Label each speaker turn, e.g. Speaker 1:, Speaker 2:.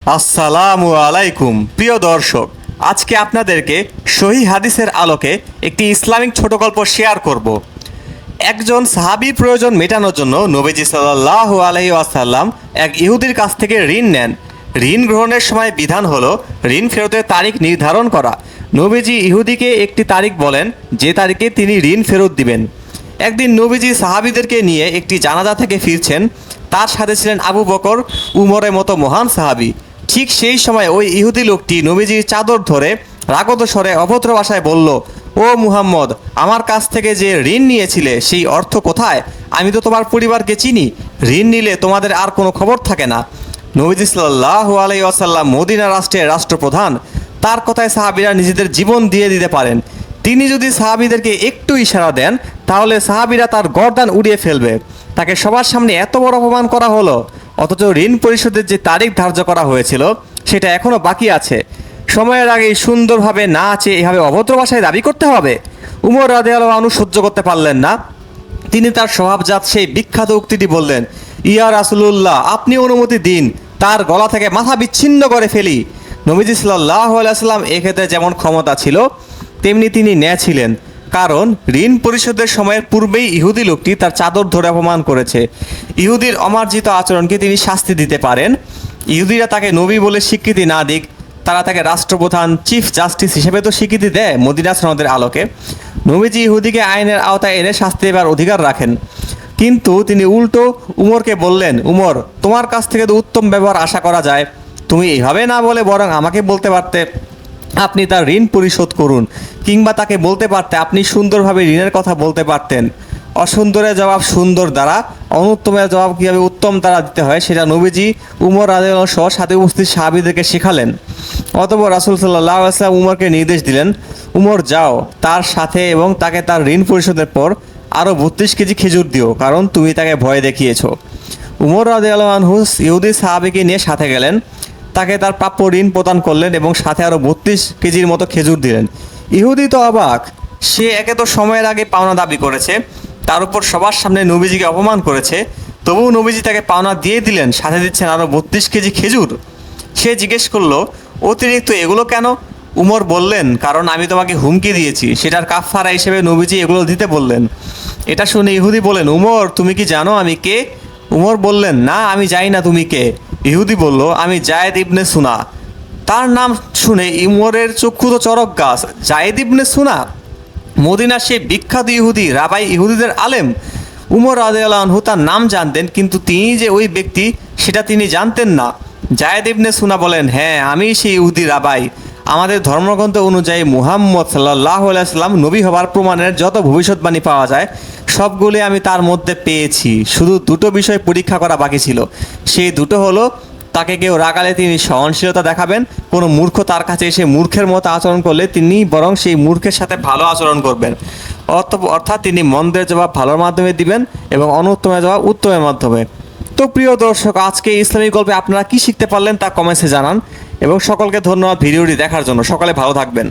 Speaker 1: আসসালামু আলাইকুম প্রিয় দর্শক, আজকে আপনাদেরকে সহিহ হাদিসের আলোকে একটি ইসলামিক ছোট গল্প শেয়ার করব। একজন সাহাবী প্রয়োজন মেটানোর জন্য নবীজি সাল্লাল্লাহু আলাইহি ওয়াসাল্লাম এক ইহুদির কাছ থেকে ঋণ নেন। ঋণ গ্রহণের সময় বিধান হলো ঋণ ফেরতের তারিখ নির্ধারণ করা। নবীজি ইহুদিকে একটি তারিখ বলেন যে তারিখে তিনি ঋণ ফেরত দিবেন। একদিন নবীজি সাহাবীদেরকে নিয়ে একটি জানাজা থেকে ফিরছেন। তার সাথে ছিলেন আবু বকর, উমরের মতো মহান সাহাবী। ঠিক সেই সময় ওই ইহুদি লোকটি নবীজির চাদর ধরে রাগত স্বরে অভদ্র ভাষায় বলল, ও মুহাম্মদ, আমার কাছ থেকে যে ঋণ নিয়েছিলে সেই অর্থ কোথায়? আমি তো তোমার পরিবারকে চিনি। ঋণ নিলে তোমাদের আর কোনো খবর থাকে না। নবীজি সাল্লাল্লাহু আলাইহি ওয়াসাল্লাম মদিনা রাষ্ট্রের রাষ্ট্রপ্রধান। তার কথায় সাহাবীরা নিজেদের জীবন দিয়ে দিতে পারেন। তিনি যদি সাহাবীদেরকে একটু ইশারা দেন তাহলে সাহাবীরা তার গর্দান উড়িয়ে ফেলবে। তাকে সবার সামনে এত বড় অপমান করা হলো, অথচ ঋণ পরিশোধের যে তারিখ ধার্য করা হয়েছিল সেটা এখনও বাকি আছে। সময়ের আগেই সুন্দরভাবে না আছে এভাবে অভদ্র ভাষায় দাবি করতে হবে। উমর রাদিয়াল্লাহু আনহু সহ্য করতে পারলেন না। তিনি তার স্বভাবজাত সেই বিখ্যাত উক্তিটি বললেন, ইয়া রাসূলুল্লাহ, আপনি অনুমতি দিন, তার গলা থেকে মাথা বিচ্ছিন্ন করে ফেলি। নবীজি সাল্লাল্লাহু আলাইহি ওয়াসাল্লাম এক্ষেত্রে যেমন ক্ষমতা ছিল তেমনি তিনি ন্যায় ছিলেন। কারণ ঋণ পরিশোধের সময়ের পূর্বেই ইহুদি লোকটি তার চাদর ধরে অপমান করেছে। ইহুদির অমার্জিত আচরণকে তিনি শাস্তি দিতে পারেন। ইহুদিরা তাকে নবী বলে স্বীকৃতি না দিক, তারা তাকে রাষ্ট্রপ্রধান, চিফ জাস্টিস হিসেবে তো স্বীকৃতি দেয় মদিনা সনদের আলোকে। নবীজি ইহুদিকে আইনের আওতায় এনে শাস্তি দেবার অধিকার রাখেন। কিন্তু তিনি উল্টো উমরকে বললেন, উমর, তোমার কাছ থেকে তো উত্তম ব্যবহার আশা করা যায়। তুমি এভাবে না বলে বরং আমাকে বলতে পারতে আপনি তার ঋণ পরিশোধ করুন, কিংবা তাকে বলতে পারতে আপনি সুন্দরভাবে ঋণের কথা বলতে পারতেন। অসুন্দরের জবাব সুন্দর দ্বারা, অনুত্তমের জবাব কীভাবে উত্তম দ্বারা দিতে হয় সেটা নবীজি উমর রাদিয়াল্লাহু আনহু সহ সাথে উপস্থিত সাহাবীদেরকে শেখালেন। অতঃপর রাসূল সাল্লাল্লাহু আলাইহি ওয়াসাল্লাম উমরকে নির্দেশ দিলেন, উমর যাও, তার সাথে এবং তাকে তার ঋণ পরিশোধের পর আরও 32 কেজি খেজুর দিও, কারণ তুমি তাকে ভয় দেখিয়েছ। উমর রাদিয়াল্লাহু আনহু ইহুদি সাহাবীকে নিয়ে সাথে গেলেন, তাকে তার প্রাপ্য ঋণ প্রদান করলেন এবং সাথে আরও 32 কেজির মতো খেজুর দিলেন। ইহুদি তো অবাক, সে একে তো সময়ের আগে পাওনা দাবি করেছে, তার উপর সবার সামনে নবীজিকে অপমান করেছে, তবুও নবীজি তাকে পাওনা দিয়ে দিলেন, সাথে দিচ্ছেন আরও 32 কেজি খেজুর। সে জিজ্ঞেস করলো, অতিরিক্ত এগুলো কেন? উমর বললেন, কারণ আমি তোমাকে হুমকি দিয়েছি, সেটার কাফফারা হিসেবে নবীজি এগুলো দিতে বললেন। এটা শুনে ইহুদি বলেন, উমর, তুমি কি জানো আমি কে? উমর বললেন, না, আমি জানি না তুমি কে। ইহুদি বলল, আমি জায়েদ ইবনে সুনা। তার নাম শুনে উমরের চক্ষু তো চরক গাছ। জায়েদ ইবনে সুনা, মদিনার সেই বিখ্যাত ইহুদি, রাবাই ইহুদিদের আলেম। উমর রাদিয়াল্লাহু আনহু তার নাম জানতেন, কিন্তু তিনি যে ওই ব্যক্তি সেটা তিনি জানতেন না। জায়েদ ইবনে সুনা বলেন, হ্যাঁ, আমি সেই ইহুদি রাবাই। আমাদের ধর্মগ্রন্থ অনুযায়ী মুহাম্মদ সাল্লাল্লাহু আলাইহি ওয়াসাল্লাম নবী হবার প্রমাণের যত ভবিষ্যৎবাণী পাওয়া যায় সবগুলি আমি তার মধ্যে পেয়েছি। শুধু দুটো বিষয় পরীক্ষা করা বাকি ছিল। সেই দুটো হলো, তাকে কেউ রাগালে তিনি সহনশীলতা দেখাবেন, কোনো মূর্খ তার কাছে এসে মূর্খের মতো আচরণ করলে তিনি বরং সেই মূর্খের সাথে ভালো আচরণ করবেন। অর্থাৎ তিনি মন্দের জবাব ভালোর মাধ্যমে দিবেন এবং অনুত্তমের জবাব উত্তমের মাধ্যমে। তো প্রিয় দর্শক, আজকে ইসলামিক গল্পে আপনারা কি শিখতে পারলেন তা কমেন্টসে জানান এবং সকলকে ধন্যবাদ ভিডিওটি দেখার জন্য। সকলে ভালো থাকবেন।